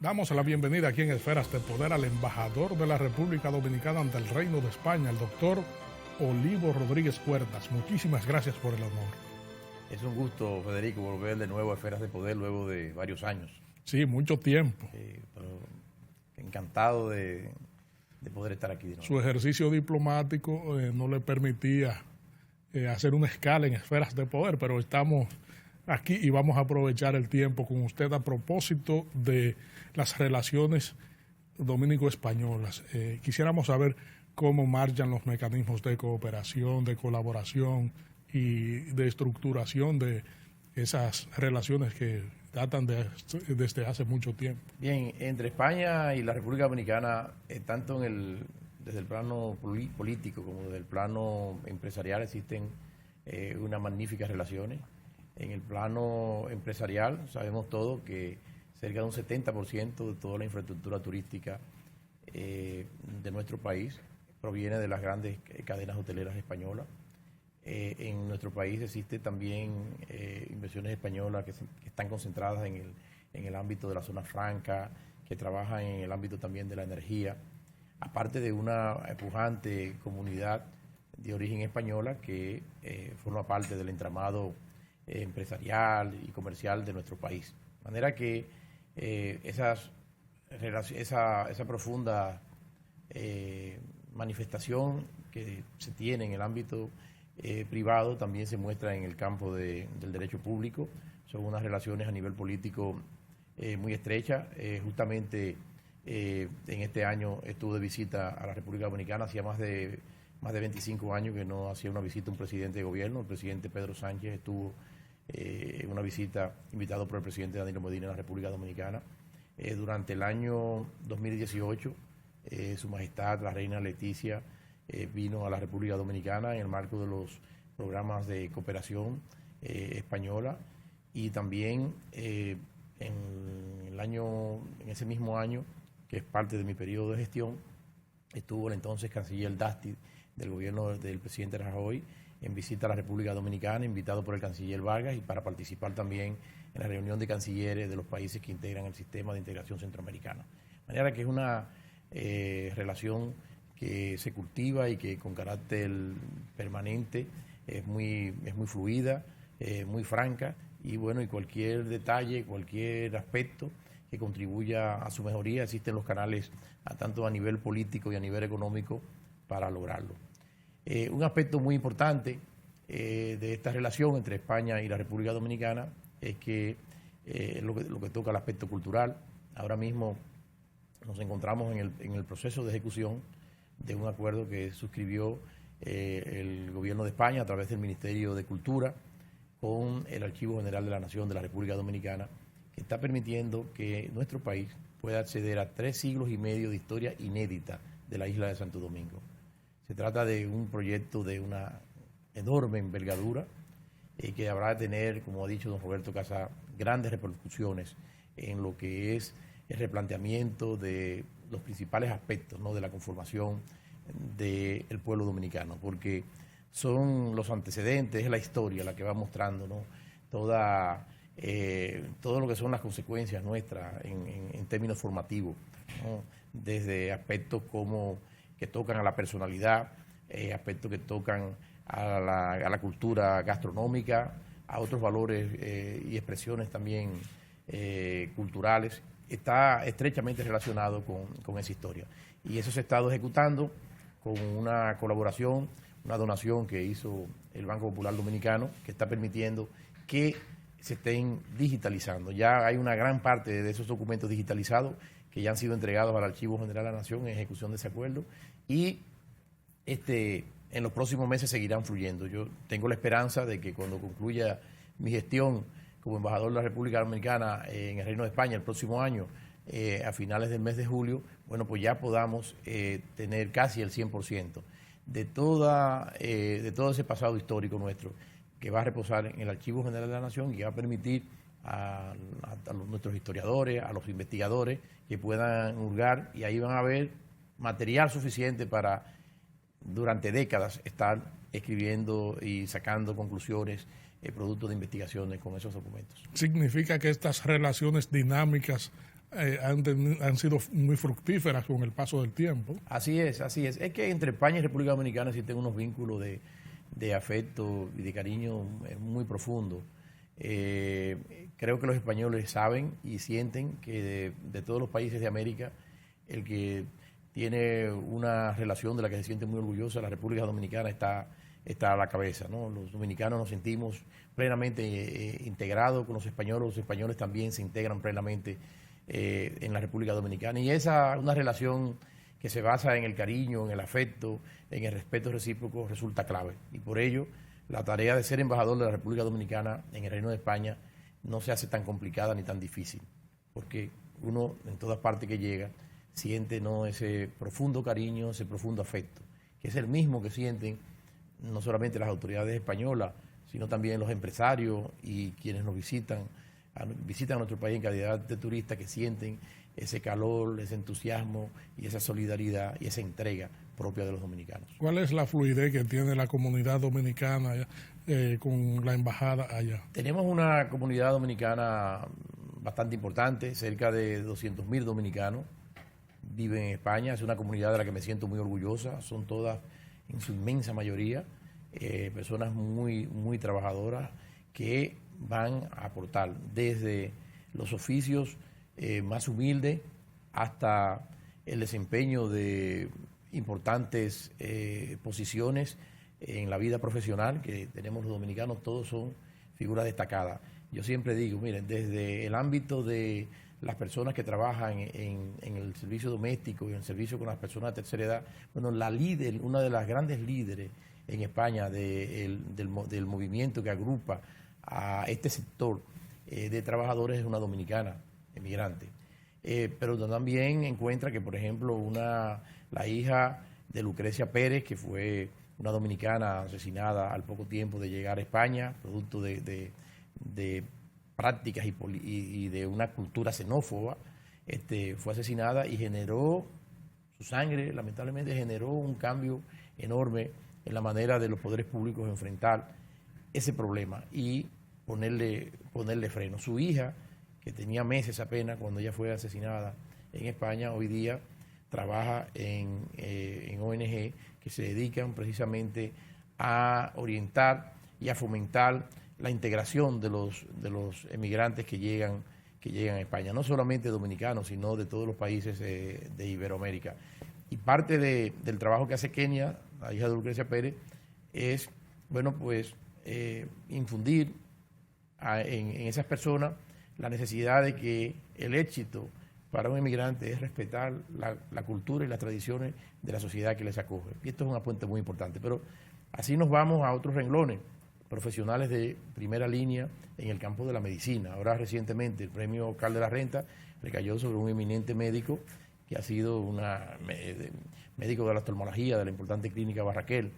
Damos la bienvenida aquí en Esferas de Poder al embajador de la República Dominicana ante el Reino de España, el doctor Olivo Rodríguez Puertas. Muchísimas gracias por el honor. Es un gusto, Federico, volver de nuevo a Esferas de Poder luego de varios años. Sí, mucho tiempo. Pero encantado de poder estar aquí de nuevo. Su ejercicio diplomático no le permitía hacer una escala en Esferas de Poder, pero estamos aquí y vamos a aprovechar el tiempo con usted a propósito de las relaciones dominico-españolas. Quisiéramos saber cómo marchan los mecanismos de cooperación, de colaboración y de estructuración de esas relaciones que datan desde hace mucho tiempo. Bien, entre España y la República Dominicana, tanto desde el plano político como desde el plano empresarial existen unas magníficas relaciones. En el plano empresarial sabemos todos que cerca de un 70% de toda la infraestructura turística de nuestro país proviene de las grandes cadenas hoteleras españolas. En nuestro país existe también inversiones españolas que están concentradas en el ámbito de la zona franca, que trabajan en el ámbito también de la energía, aparte de una pujante comunidad de origen española que forma parte del entramado empresarial y comercial de nuestro país. De manera que esa profunda manifestación que se tiene en el ámbito privado también se muestra en el campo del derecho público. Son unas relaciones a nivel político muy estrechas. Justamente en este año estuve de visita a la República Dominicana. Hacía más de 25 años que no hacía una visita un presidente de gobierno. El presidente Pedro Sánchez estuvo en una visita invitado por el presidente Danilo Medina a la República Dominicana. Durante el año 2018, Su Majestad, la Reina Leticia, vino a la República Dominicana en el marco de los programas de cooperación española, y también en ese mismo año, que es parte de mi periodo de gestión, estuvo el entonces canciller Dasti del gobierno del presidente Rajoy en visita a la República Dominicana, invitado por el canciller Vargas, y para participar también en la reunión de cancilleres de los países que integran el sistema de integración centroamericana. De manera que es una relación que se cultiva y que con carácter permanente es muy fluida, muy franca, y bueno, y cualquier detalle, cualquier aspecto que contribuya a su mejoría, existen los canales tanto a nivel político y a nivel económico para lograrlo. Un aspecto muy importante de esta relación entre España y la República Dominicana es que lo que toca al aspecto cultural. Ahora mismo nos encontramos en el proceso de ejecución de un acuerdo que suscribió el gobierno de España a través del Ministerio de Cultura con el Archivo General de la Nación de la República Dominicana, que está permitiendo que nuestro país pueda acceder a 3 siglos y medio de historia inédita de la isla de Santo Domingo. Se trata de un proyecto de una enorme envergadura que habrá de tener, como ha dicho don Roberto Casá, grandes repercusiones en lo que es el replanteamiento de los principales aspectos, ¿no?, de la conformación del pueblo dominicano, porque son los antecedentes, es la historia la que va mostrando, ¿no?, todo lo que son las consecuencias nuestras en términos formativos, ¿no?, desde aspectos como que tocan a la personalidad, aspectos que tocan a la cultura gastronómica, a otros valores y expresiones también culturales. Está estrechamente relacionado con esa historia. Y eso se ha estado ejecutando con una colaboración, una donación que hizo el Banco Popular Dominicano, que está permitiendo que se estén digitalizando. Ya hay una gran parte de esos documentos digitalizados que ya han sido entregados al Archivo General de la Nación en ejecución de ese acuerdo, y en los próximos meses seguirán fluyendo. Yo tengo la esperanza de que cuando concluya mi gestión como embajador de la República Dominicana en el Reino de España el próximo año, a finales del mes de julio, bueno, pues ya podamos tener casi el 100% de todo ese pasado histórico nuestro, que va a reposar en el Archivo General de la Nación, y va a permitir a nuestros historiadores, a los investigadores, que puedan hurgar, y ahí van a ver material suficiente para durante décadas estar escribiendo y sacando conclusiones producto de investigaciones con esos documentos. Significa que estas relaciones dinámicas han sido muy fructíferas con el paso del tiempo. Así es, así es. Es que entre España y República Dominicana existen unos vínculos de afecto y de cariño muy profundos. Creo que los españoles saben y sienten que de todos los países de América, el que tiene una relación de la que se siente muy orgullosa, la República Dominicana está a la cabeza, ¿no? Los dominicanos nos sentimos plenamente integrados con los españoles también se integran plenamente en la República Dominicana. Y una relación que se basa en el cariño, en el afecto, en el respeto recíproco, resulta clave. Y por ello, la tarea de ser embajador de la República Dominicana en el Reino de España no se hace tan complicada ni tan difícil, porque uno en todas partes que llega siente, ¿no?, ese profundo cariño, ese profundo afecto, que es el mismo que sienten no solamente las autoridades españolas, sino también los empresarios y quienes nos visitan nuestro país en calidad de turistas, que sienten ese calor, ese entusiasmo y esa solidaridad y esa entrega propia de los dominicanos. ¿Cuál es la fluidez que tiene la comunidad dominicana con la embajada allá? Tenemos una comunidad dominicana bastante importante, cerca de 200.000 dominicanos viven en España. Es una comunidad de la que me siento muy orgullosa. Son todas, en su inmensa mayoría, personas muy trabajadoras que van a aportar desde los oficios más humildes hasta el desempeño de importantes posiciones en la vida profesional que tenemos los dominicanos. Todos son figuras destacadas. Yo siempre digo, miren, desde el ámbito de las personas que trabajan en el servicio doméstico y en el servicio con las personas de tercera edad, bueno, una de las grandes líderes en España del movimiento que agrupa a este sector de trabajadores es una dominicana, emigrante. Pero también encuentra que, por ejemplo, la hija de Lucrecia Pérez, que fue una dominicana asesinada al poco tiempo de llegar a España, producto de prácticas y de una cultura xenófoba, fue asesinada y su sangre lamentablemente generó un cambio enorme en la manera de los poderes públicos de enfrentar ese problema y ponerle freno. Su hija, que tenía meses apenas cuando ella fue asesinada en España, hoy día trabaja en ONG que se dedican precisamente a orientar y a fomentar la integración de los emigrantes que llegan a España, no solamente dominicanos, sino de todos los países de Iberoamérica. Y parte del trabajo que hace Kenia, la hija de Lucrecia Pérez, es, bueno, pues infundir en esas personas la necesidad de que el éxito para un emigrante es respetar la cultura y las tradiciones de la sociedad que les acoge. Y esto es un apunte muy importante. Pero así nos vamos a otros renglones, profesionales de primera línea en el campo de la medicina. Ahora recientemente el premio Carl de la Renta recayó sobre un eminente médico que ha sido médico de la oftalmología de la importante clínica Barraquel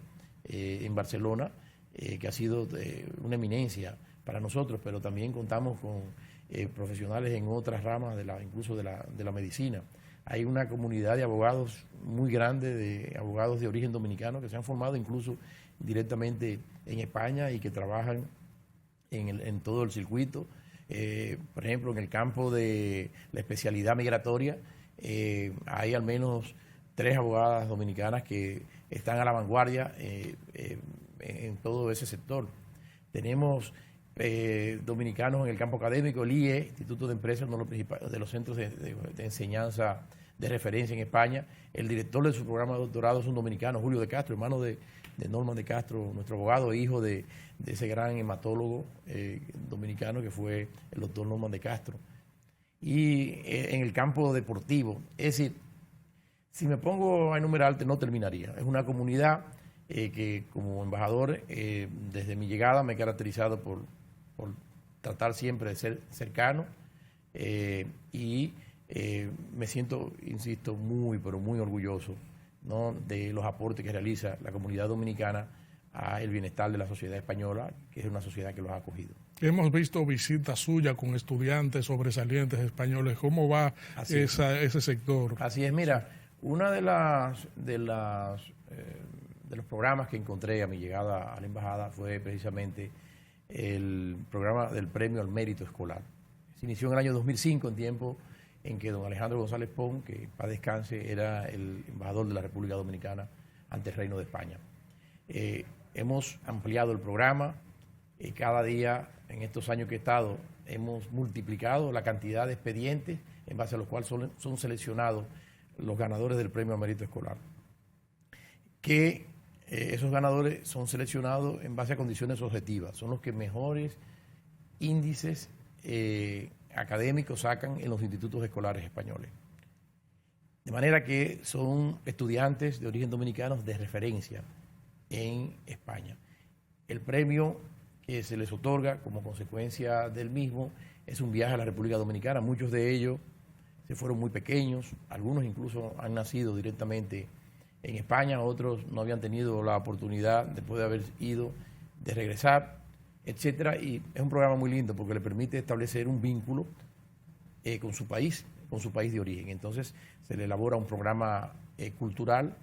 en Barcelona, que ha sido una eminencia para nosotros, pero también contamos con profesionales en otras ramas incluso de la medicina. Hay una comunidad de abogados muy grande, de abogados de origen dominicano que se han formado incluso directamente en España y que trabajan en todo el circuito. Por ejemplo, en el campo de la especialidad migratoria, hay al menos 3 abogadas dominicanas que están a la vanguardia en todo ese sector. Tenemos dominicanos en el campo académico, el IE, Instituto de Empresas, uno de los centros de enseñanza de referencia en España. El director de su programa de doctorado es un dominicano, Julio de Castro, hermano de Norman de Castro, nuestro abogado, hijo de ese gran hematólogo dominicano que fue el doctor Norman de Castro. Y en el campo deportivo, es decir, si me pongo a enumerarte no terminaría. Es una comunidad que como embajador, desde mi llegada me he caracterizado por tratar siempre de ser cercano y me siento, insisto, pero muy orgulloso, ¿no?, de los aportes que realiza la comunidad dominicana a el bienestar de la sociedad española, que es una sociedad que los ha acogido. Hemos visto visitas suyas con estudiantes sobresalientes españoles. ¿Cómo va ese sector? Así es, mira, una de los programas que encontré a mi llegada a la embajada fue precisamente el programa del Premio al Mérito Escolar. Se inició en el año 2005, en tiempo en que don Alejandro González Pons, que para descanse, era el embajador de la República Dominicana ante el Reino de España. Hemos ampliado el programa, cada día en estos años que he estado hemos multiplicado la cantidad de expedientes en base a los cuales son seleccionados los ganadores del Premio a Mérito Escolar. Que esos ganadores son seleccionados en base a condiciones objetivas, son los que mejores índices académicos sacan en los institutos escolares españoles. De manera que son estudiantes de origen dominicano de referencia en España. El premio que se les otorga como consecuencia del mismo es un viaje a la República Dominicana. Muchos de ellos se fueron muy pequeños, algunos incluso han nacido directamente en España, otros no habían tenido la oportunidad después de haber ido de regresar, etcétera, y es un programa muy lindo porque le permite establecer un vínculo con su país de origen. Entonces se le elabora un programa cultural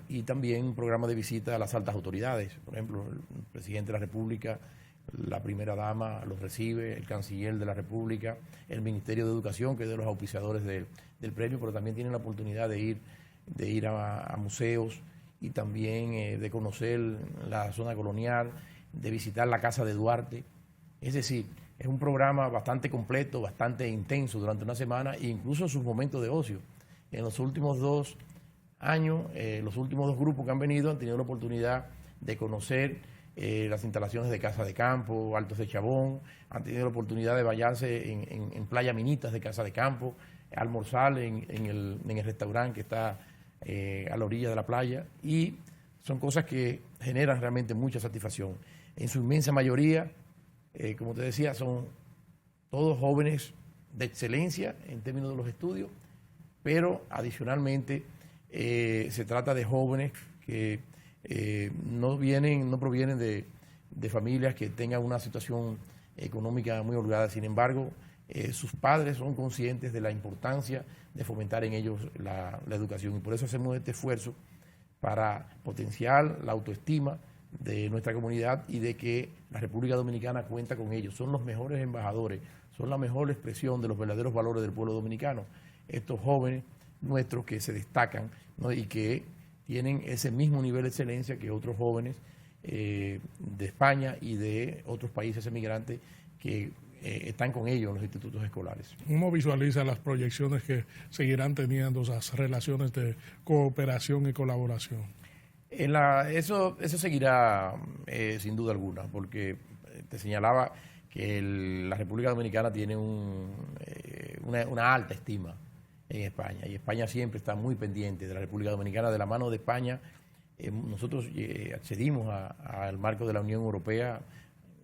y también un programa de visita a las altas autoridades. Por ejemplo, el presidente de la República, la primera dama los recibe, el canciller de la República, el Ministerio de Educación, que es de los auspiciadores del premio, pero también tienen la oportunidad de ir a museos y también de conocer la zona colonial, de visitar la Casa de Duarte. Es decir, es un programa bastante completo, bastante intenso durante una semana e incluso sus momentos de ocio. En los últimos 2 años, los últimos 2 grupos que han venido han tenido la oportunidad de conocer las instalaciones de Casa de Campo, Altos de Chabón, han tenido la oportunidad de bañarse en Playa Minitas de Casa de Campo, almorzar en el restaurante que está a la orilla de la playa, y son cosas que generan realmente mucha satisfacción. En su inmensa mayoría, como te decía, son todos jóvenes de excelencia en términos de los estudios, pero adicionalmente se trata de jóvenes que no provienen de familias que tengan una situación económica muy holgada. Sin embargo, sus padres son conscientes de la importancia de fomentar en ellos la educación, y por eso hacemos este esfuerzo para potenciar la autoestima de nuestra comunidad y de que la República Dominicana cuenta con ellos. Son los mejores embajadores, son la mejor expresión de los verdaderos valores del pueblo dominicano. Estos jóvenes nuestros que se destacan, ¿no?, y que tienen ese mismo nivel de excelencia que otros jóvenes de España y de otros países emigrantes que están con ellos en los institutos escolares. ¿Cómo visualiza las proyecciones que seguirán teniendo esas relaciones de cooperación y colaboración? Eso seguirá sin duda alguna, porque te señalaba que la República Dominicana tiene una alta estima en España, y España siempre está muy pendiente de la República Dominicana. De la mano de España, nosotros accedimos al marco de la Unión Europea,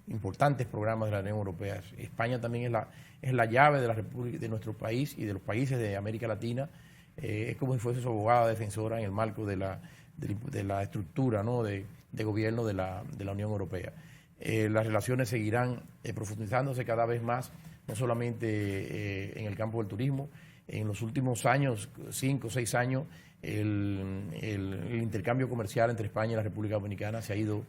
importantes programas de la Unión Europea. España también es la llave de nuestro país y de los países de América Latina. Es como si fuese su abogada defensora en el marco de la estructura, ¿no?, de gobierno de la Unión Europea. Las relaciones seguirán profundizándose cada vez más, no solamente en el campo del turismo. En los últimos años, 5 o 6 años, el intercambio comercial entre España y la República Dominicana se ha ido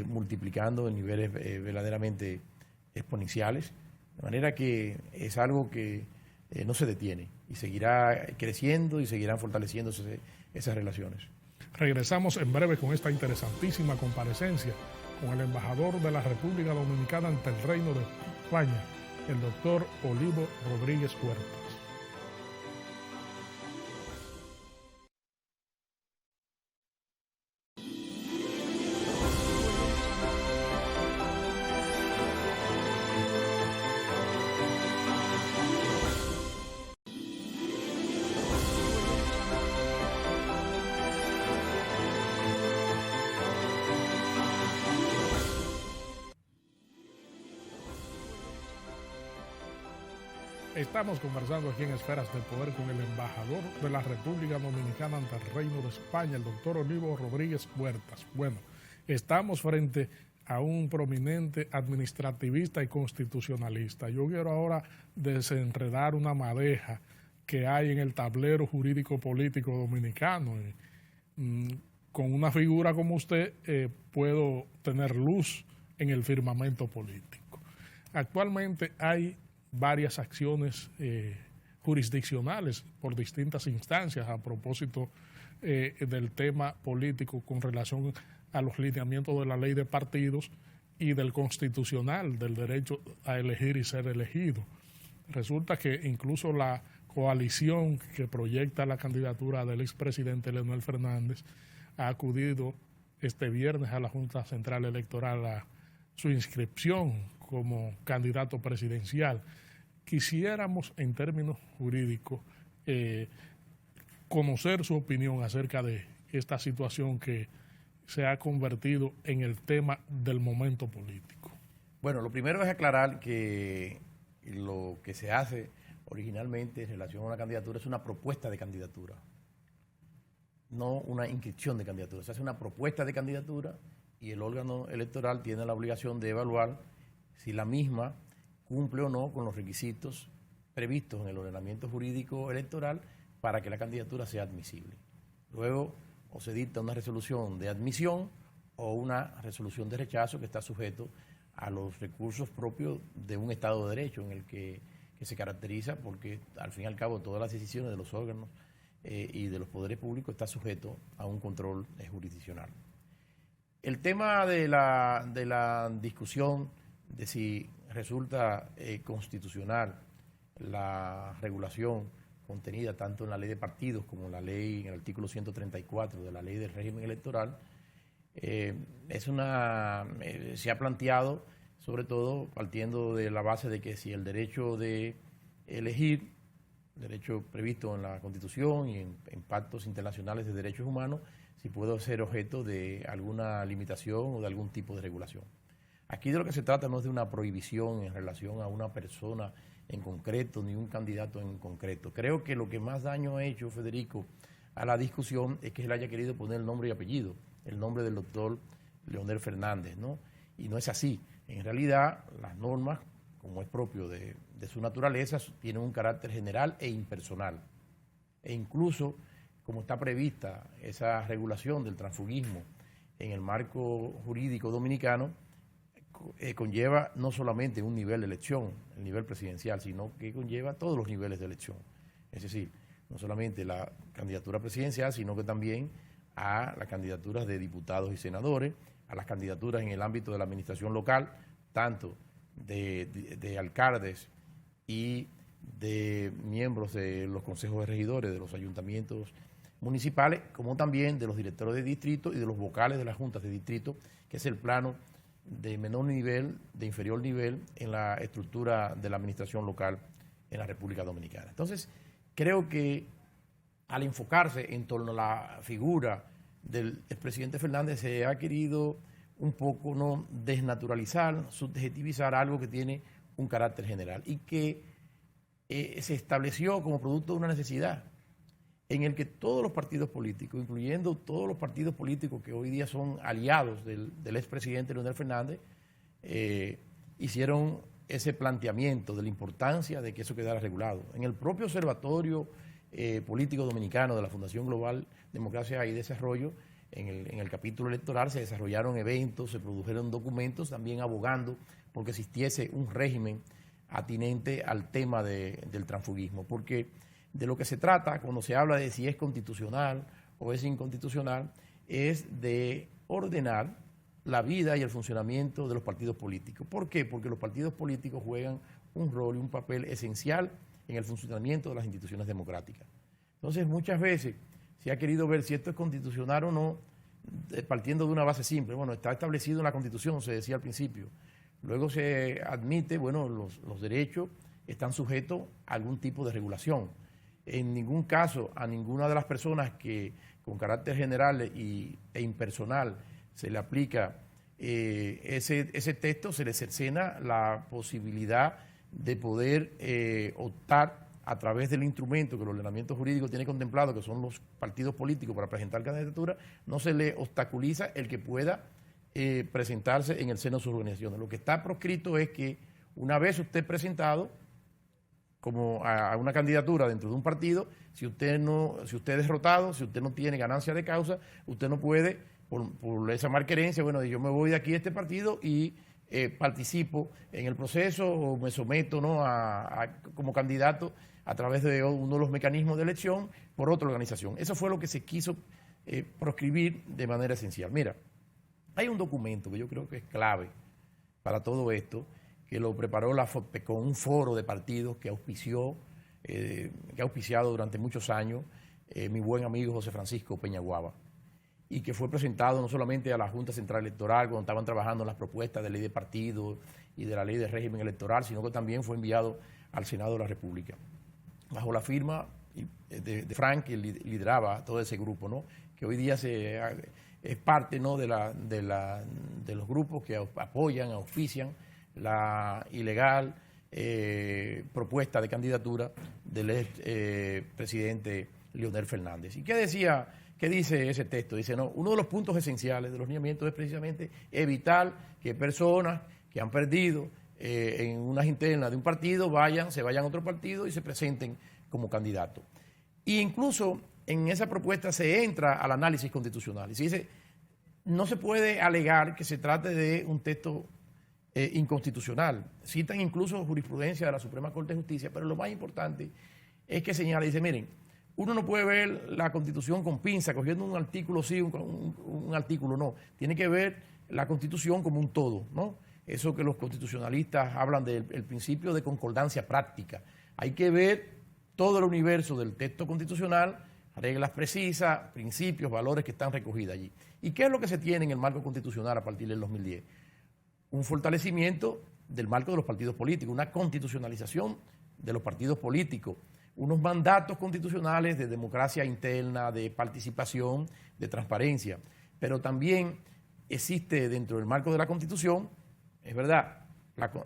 multiplicando en niveles verdaderamente exponenciales, de manera que es algo que no se detiene y seguirá creciendo y seguirán fortaleciéndose esas relaciones. Regresamos en breve con esta interesantísima comparecencia con el embajador de la República Dominicana ante el Reino de España, el doctor Olivo Rodríguez Huertas. Estamos conversando aquí en Esferas del Poder con el embajador de la República Dominicana ante el Reino de España, el doctor Olivo Rodríguez Huertas. Bueno, estamos frente a un prominente administrativista y constitucionalista. Yo quiero ahora desenredar una madeja que hay en el tablero jurídico político dominicano. Con una figura como usted puedo tener luz en el firmamento político. Actualmente hay varias acciones jurisdiccionales por distintas instancias a propósito del tema político con relación a los lineamientos de la ley de partidos y del constitucional, del derecho a elegir y ser elegido. Resulta que incluso la coalición que proyecta la candidatura del expresidente Leonel Fernández ha acudido este viernes a la Junta Central Electoral a su inscripción como candidato presidencial. Quisiéramos, en términos jurídicos, conocer su opinión acerca de esta situación que se ha convertido en el tema del momento político. Bueno, lo primero es aclarar que lo que se hace originalmente en relación a una candidatura es una propuesta de candidatura, no una inscripción de candidatura. Se hace una propuesta de candidatura y el órgano electoral tiene la obligación de evaluar si la misma cumple o no con los requisitos previstos en el ordenamiento jurídico electoral para que la candidatura sea admisible. Luego, o se dicta una resolución de admisión o una resolución de rechazo que está sujeto a los recursos propios de un Estado de Derecho en el que se caracteriza porque, al fin y al cabo, todas las decisiones de los órganos y de los poderes públicos está sujeto a un control jurisdiccional. El tema de la discusión de si resulta constitucional la regulación contenida tanto en la ley de partidos como en la ley, en el artículo 134 de la ley del régimen electoral, se ha planteado, sobre todo partiendo de la base de que si el derecho de elegir, derecho previsto en la Constitución y en pactos internacionales de derechos humanos, si puede ser objeto de alguna limitación o de algún tipo de regulación. Aquí de lo que se trata no es de una prohibición en relación a una persona en concreto, ni un candidato en concreto. Creo que lo que más daño ha hecho, Federico, a la discusión es que él haya querido poner el nombre y apellido, el nombre del doctor Leonel Fernández, ¿no? Y no es así. En realidad, las normas, como es propio de su naturaleza, tienen un carácter general e impersonal. E incluso, como está prevista esa regulación del transfugismo en el marco jurídico dominicano, conlleva no solamente un nivel de elección, el nivel presidencial, sino que conlleva todos los niveles de elección. Es decir, no solamente la candidatura presidencial, sino que también a las candidaturas de diputados y senadores, a las candidaturas en el ámbito de la administración local, tanto de alcaldes y de miembros de los consejos de regidores, de los ayuntamientos municipales, como también de los directores de distrito y de los vocales de las juntas de distrito, que es el plano de menor nivel, de inferior nivel en la estructura de la administración local en la República Dominicana. Entonces, creo que al enfocarse en torno a la figura del expresidente Fernández se ha querido un poco no desnaturalizar, subjetivizar algo que tiene un carácter general y que se estableció como producto de una necesidad en el que todos los partidos políticos, incluyendo todos los partidos políticos que hoy día son aliados del expresidente Leonel Fernández, hicieron ese planteamiento de la importancia de que eso quedara regulado. En el propio Observatorio Político Dominicano de la Fundación Global Democracia y Desarrollo, en el capítulo electoral se desarrollaron eventos, se produjeron documentos también abogando porque existiese un régimen atinente al tema del transfugismo, porque de lo que se trata cuando se habla de si es constitucional o es inconstitucional es de ordenar la vida y el funcionamiento de los partidos políticos. ¿Por qué? Porque los partidos políticos juegan un rol y un papel esencial en el funcionamiento de las instituciones democráticas. Entonces, muchas veces se ha querido ver si esto es constitucional o no, partiendo de una base simple. Bueno, está establecido en la Constitución, se decía al principio. Luego se admite, bueno, los derechos están sujetos a algún tipo de regulación. En ningún caso a ninguna de las personas que con carácter general e impersonal se le aplica ese texto, se le cercena la posibilidad de poder optar a través del instrumento que el ordenamiento jurídico tiene contemplado, que son los partidos políticos para presentar candidaturas, no se le obstaculiza el que pueda presentarse en el seno de sus organizaciones. Lo que está proscrito es que una vez usted presentado como a una candidatura dentro de un partido, si usted es derrotado, si usted no tiene ganancia de causa, usted no puede, por esa malquerencia, bueno, yo me voy de aquí a este partido y participo en el proceso o me someto, ¿no?, como candidato a través de uno de los mecanismos de elección por otra organización. Eso fue lo que se quiso proscribir de manera esencial. Mira, hay un documento que yo creo que es clave para todo esto, que lo preparó la FOPE con un foro de partidos que ha auspiciado durante muchos años mi buen amigo José Francisco Peñaguaba, y que fue presentado no solamente a la Junta Central Electoral cuando estaban trabajando en las propuestas de ley de partidos y de la ley de régimen electoral, sino que también fue enviado al Senado de la República, bajo la firma de Frank, que lideraba todo ese grupo, ¿no? Que hoy día es parte, ¿no?, de los grupos que apoyan, auspician la ilegal propuesta de candidatura del ex presidente Leonel Fernández. ¿Y qué dice ese texto? Dice, no, uno de los puntos esenciales de los lineamientos es precisamente evitar que personas que han perdido en unas internas de un partido se vayan a otro partido y se presenten como candidatos. E incluso en esa propuesta se entra al análisis constitucional y se dice, no se puede alegar que se trate de un texto inconstitucional. Citan incluso jurisprudencia de la Suprema Corte de Justicia, pero lo más importante es que señala, dice, miren, uno no puede ver la Constitución con pinza, cogiendo un artículo sí, un artículo no. Tiene que ver la Constitución como un todo, ¿no? Eso que los constitucionalistas hablan del principio de concordancia práctica. Hay que ver todo el universo del texto constitucional, reglas precisas, principios, valores que están recogidos allí. ¿Y qué es lo que se tiene en el marco constitucional a partir del 2010? Un fortalecimiento del marco de los partidos políticos, una constitucionalización de los partidos políticos, unos mandatos constitucionales de democracia interna, de participación, de transparencia. Pero también existe dentro del marco de la Constitución, es verdad,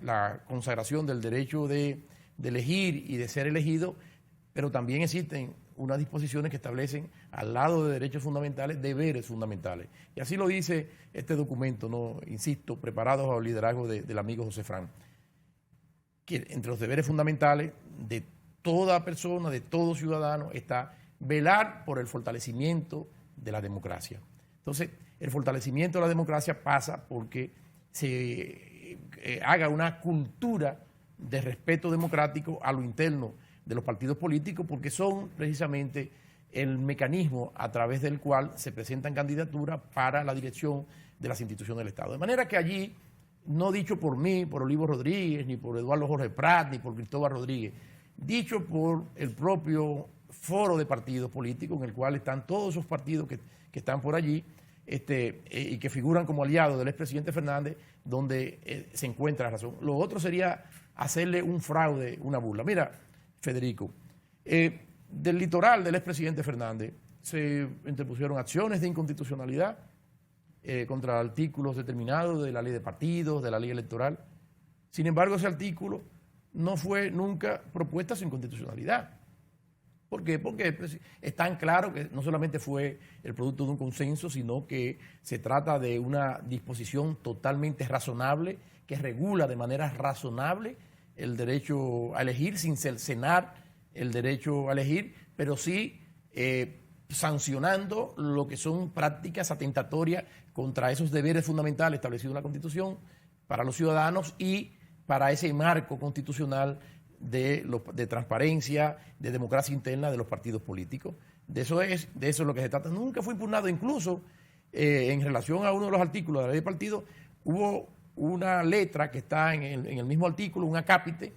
la consagración del derecho de elegir y de ser elegido, pero también existen unas disposiciones que establecen, al lado de derechos fundamentales, deberes fundamentales. Y así lo dice este documento, ¿no?, insisto, preparado bajo el liderazgo del amigo José Fran, que entre los deberes fundamentales de toda persona, de todo ciudadano, está velar por el fortalecimiento de la democracia. Entonces, el fortalecimiento de la democracia pasa porque se haga una cultura de respeto democrático a lo interno de los partidos políticos, porque son precisamente el mecanismo a través del cual se presentan candidaturas para la dirección de las instituciones del Estado. De manera que allí, no dicho por mí, por Olivo Rodríguez, ni por Eduardo Jorge Prat, ni por Cristóbal Rodríguez, dicho por el propio foro de partidos políticos, en el cual están todos esos partidos que están por allí y que figuran como aliados del expresidente Fernández, donde se encuentra la razón. Lo otro sería hacerle un fraude, una burla. Mira, Federico, del litoral del expresidente Fernández se interpusieron acciones de inconstitucionalidad contra artículos determinados de la ley de partidos, de la ley electoral. Sin embargo, ese artículo no fue nunca propuesta sin constitucionalidad. ¿Por qué? Porque es tan claro que no solamente fue el producto de un consenso, sino que se trata de una disposición totalmente razonable que regula de manera razonable el derecho a elegir, sin cercenar el derecho a elegir, pero sí sancionando lo que son prácticas atentatorias contra esos deberes fundamentales establecidos en la Constitución para los ciudadanos y para ese marco constitucional de transparencia, de democracia interna de los partidos políticos. De eso es lo que se trata. Nunca fue impugnado, incluso en relación a uno de los artículos de la ley de partidos, hubo una letra que está en el mismo artículo, un acápite,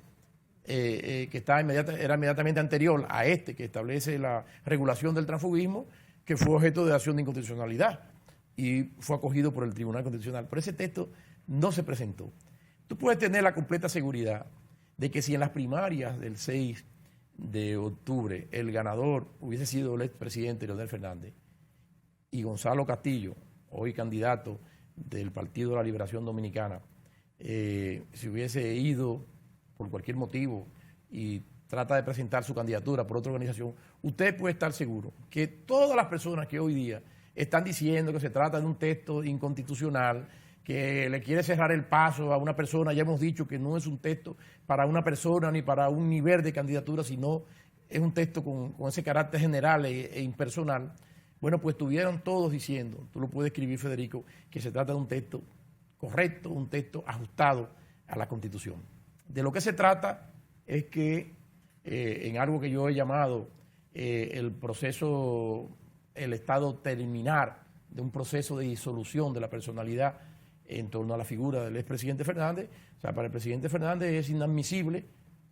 que era inmediatamente anterior a este, que establece la regulación del transfugismo, que fue objeto de acción de inconstitucionalidad y fue acogido por el Tribunal Constitucional. Pero ese texto no se presentó. Tú puedes tener la completa seguridad de que si en las primarias del 6 de octubre el ganador hubiese sido el expresidente Leonel Fernández y Gonzalo Castillo, hoy candidato del Partido de la Liberación Dominicana, si hubiese ido por cualquier motivo y trata de presentar su candidatura por otra organización, usted puede estar seguro que todas las personas que hoy día están diciendo que se trata de un texto inconstitucional, que le quiere cerrar el paso a una persona, ya hemos dicho que no es un texto para una persona ni para un nivel de candidatura, sino es un texto con ese carácter general e impersonal. Bueno, pues estuvieron todos diciendo, tú lo puedes escribir, Federico, que se trata de un texto correcto, un texto ajustado a la Constitución. De lo que se trata es que en algo que yo he llamado el estado terminar de un proceso de disolución de la personalidad en torno a la figura del expresidente Fernández. O sea, para el presidente Fernández es inadmisible,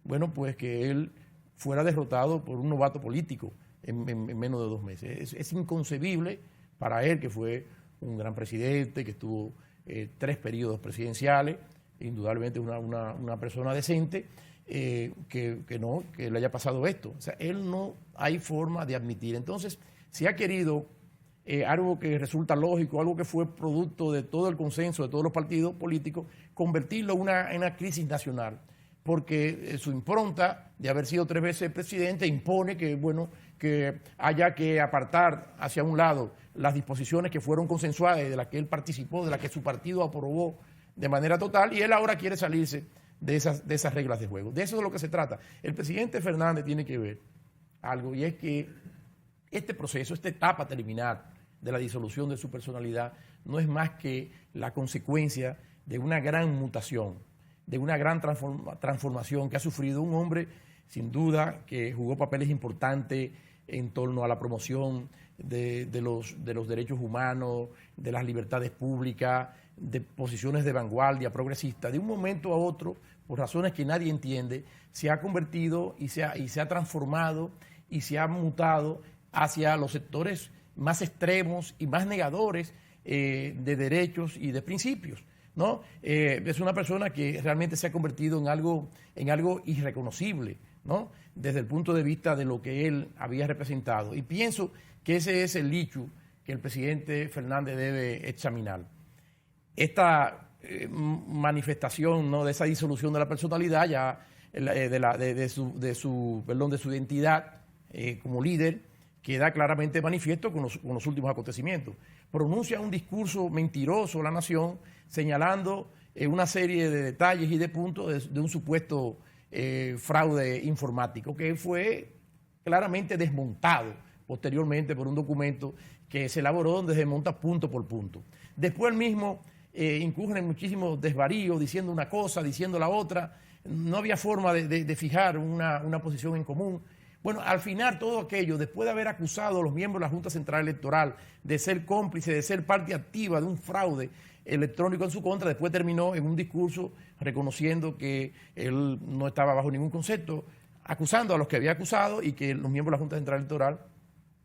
bueno, pues que él fuera derrotado por un novato político en menos de 2 meses. Es inconcebible para él, que fue un gran presidente, que estuvo 3 periodos presidenciales, indudablemente una persona decente, que le haya pasado esto. O sea, él no hay forma de admitir. Entonces, se ha querido algo que resulta lógico, algo que fue producto de todo el consenso de todos los partidos políticos, convertirlo en una crisis nacional, porque su impronta de haber sido 3 veces presidente impone que, bueno, que haya que apartar hacia un lado las disposiciones que fueron consensuadas y de las que él participó, de las que su partido aprobó de manera total, y él ahora quiere salirse de esas reglas de juego. De eso es de lo que se trata. El presidente Fernández tiene que ver algo, y es que este proceso, esta etapa terminar de la disolución de su personalidad, no es más que la consecuencia de una gran mutación, de una gran transformación que ha sufrido un hombre, sin duda, que jugó papeles importantes en torno a la promoción de los derechos humanos, de las libertades públicas, de posiciones de vanguardia progresista. De un momento a otro, por razones que nadie entiende, se ha convertido y se ha transformado y se ha mutado hacia los sectores más extremos y más negadores de derechos y de principios, ¿no? Es una persona que realmente se ha convertido en algo irreconocible, ¿no? Desde el punto de vista de lo que él había representado. Y pienso que ese es el hecho que el presidente Fernández debe examinar. Esta manifestación, ¿no?, de esa disolución de la personalidad, ya de su identidad como líder, queda claramente manifiesto con los últimos acontecimientos. Pronuncia un discurso mentiroso a la nación, señalando una serie de detalles y de puntos de un supuesto fraude informático, que fue claramente desmontado posteriormente por un documento que se elaboró donde se desmonta punto por punto. Después el mismo incurre en muchísimos desvaríos, diciendo una cosa, diciendo la otra. No había forma de fijar una posición en común. Bueno, al final todo aquello, después de haber acusado a los miembros de la Junta Central Electoral de ser cómplice, de ser parte activa de un fraude electrónico en su contra, después terminó en un discurso reconociendo que él no estaba bajo ningún concepto, acusando a los que había acusado y que los miembros de la Junta Central Electoral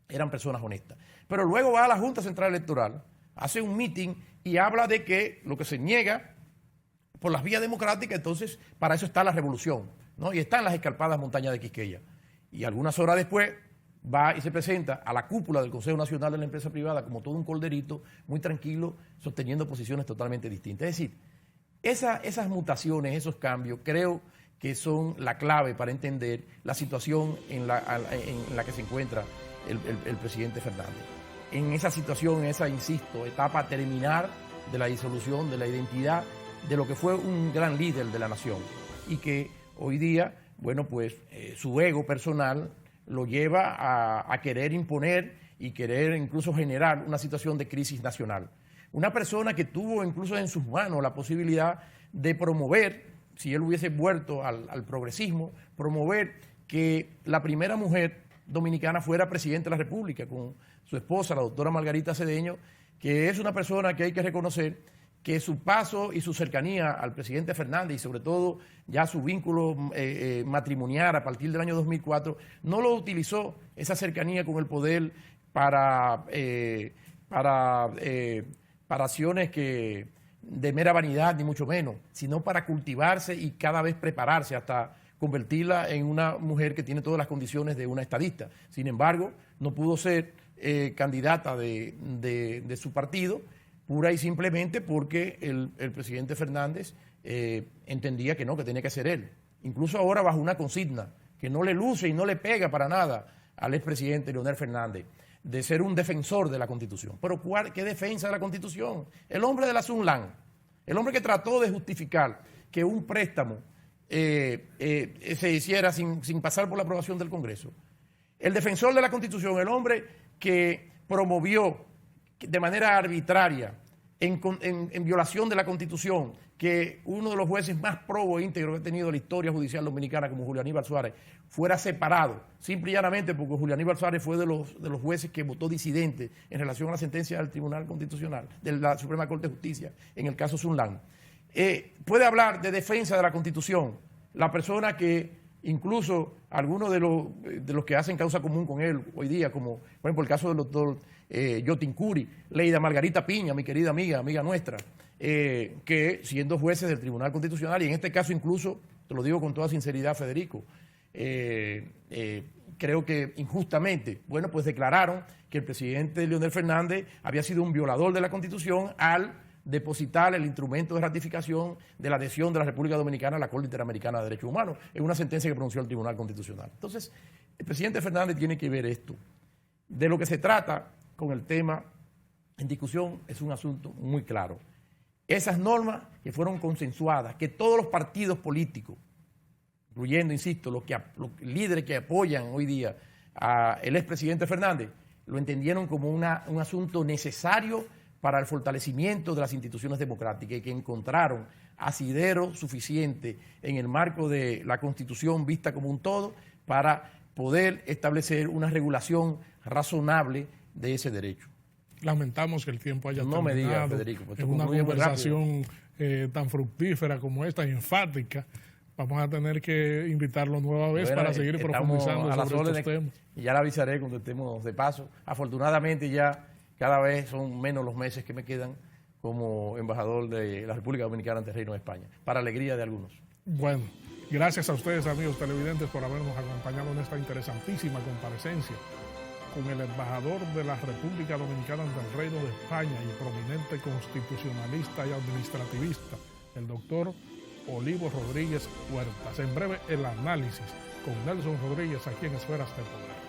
eran personas honestas. Pero luego va a la Junta Central Electoral, hace un meeting y habla de que lo que se niega por las vías democráticas, entonces para eso está la revolución, ¿no? Y están las escarpadas montañas de Quisqueya. Y algunas horas después va y se presenta a la cúpula del Consejo Nacional de la Empresa Privada como todo un corderito, muy tranquilo, sosteniendo posiciones totalmente distintas. Es decir, esas mutaciones, esos cambios, creo que son la clave para entender la situación en la que se encuentra el presidente Fernández. En esa situación, en esa, insisto, etapa terminar de la disolución de la identidad de lo que fue un gran líder de la nación y que hoy día, bueno, pues su ego personal lo lleva a querer imponer y querer incluso generar una situación de crisis nacional. Una persona que tuvo incluso en sus manos la posibilidad de promover, si él hubiese vuelto al progresismo, promover que la primera mujer dominicana fuera presidenta de la República, con su esposa, la doctora Margarita Cedeño, que es una persona que hay que reconocer que su paso y su cercanía al presidente Fernández y sobre todo ya su vínculo matrimonial a partir del año 2004, no lo utilizó esa cercanía con el poder para acciones de mera vanidad, ni mucho menos, sino para cultivarse y cada vez prepararse hasta convertirla en una mujer que tiene todas las condiciones de una estadista. Sin embargo, no pudo ser candidata de su partido, pura y simplemente porque el presidente Fernández entendía que no, que tenía que ser él. Incluso ahora bajo una consigna que no le luce y no le pega para nada al expresidente Leonel Fernández, de ser un defensor de la Constitución. Pero ¿qué defensa de la Constitución? El hombre de la Sunlan, el hombre que trató de justificar que un préstamo se hiciera sin pasar por la aprobación del Congreso. El defensor de la Constitución, el hombre que promovió de manera arbitraria en violación de la Constitución, que uno de los jueces más probos e íntegros que ha tenido la historia judicial dominicana, como Julio Aníbal Suárez, fuera separado, simple y llanamente porque Julio Aníbal Suárez fue de los jueces que votó disidente en relación a la sentencia del Tribunal Constitucional, de la Suprema Corte de Justicia, en el caso Sunlan. Puede hablar de defensa de la Constitución la persona que incluso algunos de los que hacen causa común con él hoy día, como por ejemplo el caso del doctor Yotin Curi, Leida Margarita Piña, mi querida amiga nuestra, que siendo jueces del Tribunal Constitucional, y en este caso incluso, te lo digo con toda sinceridad, Federico, creo que injustamente, bueno, pues declararon que el presidente Leonel Fernández había sido un violador de la Constitución al depositar el instrumento de ratificación de la adhesión de la República Dominicana a la Corte Interamericana de Derechos Humanos, en una sentencia que pronunció el Tribunal Constitucional. Entonces, el presidente Fernández tiene que ver esto. De lo que se trata con el tema en discusión es un asunto muy claro. Esas normas que fueron consensuadas, que todos los partidos políticos, incluyendo, insisto, los líderes que apoyan hoy día al expresidente Fernández, lo entendieron como un asunto necesario para el fortalecimiento de las instituciones democráticas y que encontraron asidero suficiente en el marco de la Constitución vista como un todo para poder establecer una regulación razonable de ese derecho. Lamentamos que el tiempo haya terminado. No me digas, Federico, pues en una conversación tan fructífera como esta, enfática. Vamos a tener que invitarlo nueva vez para seguir profundizando sobre estos temas. Y ya le avisaré cuando estemos de paso. Afortunadamente ya cada vez son menos los meses que me quedan como embajador de la República Dominicana ante el Reino de España, para alegría de algunos. Bueno, gracias a ustedes, amigos televidentes, por habernos acompañado en esta interesantísima comparecencia con el embajador de la República Dominicana ante el Reino de España y prominente constitucionalista y administrativista, el doctor Olivo Rodríguez Huertas. En breve, el análisis con Nelson Rodríguez aquí en Esferas de Poder.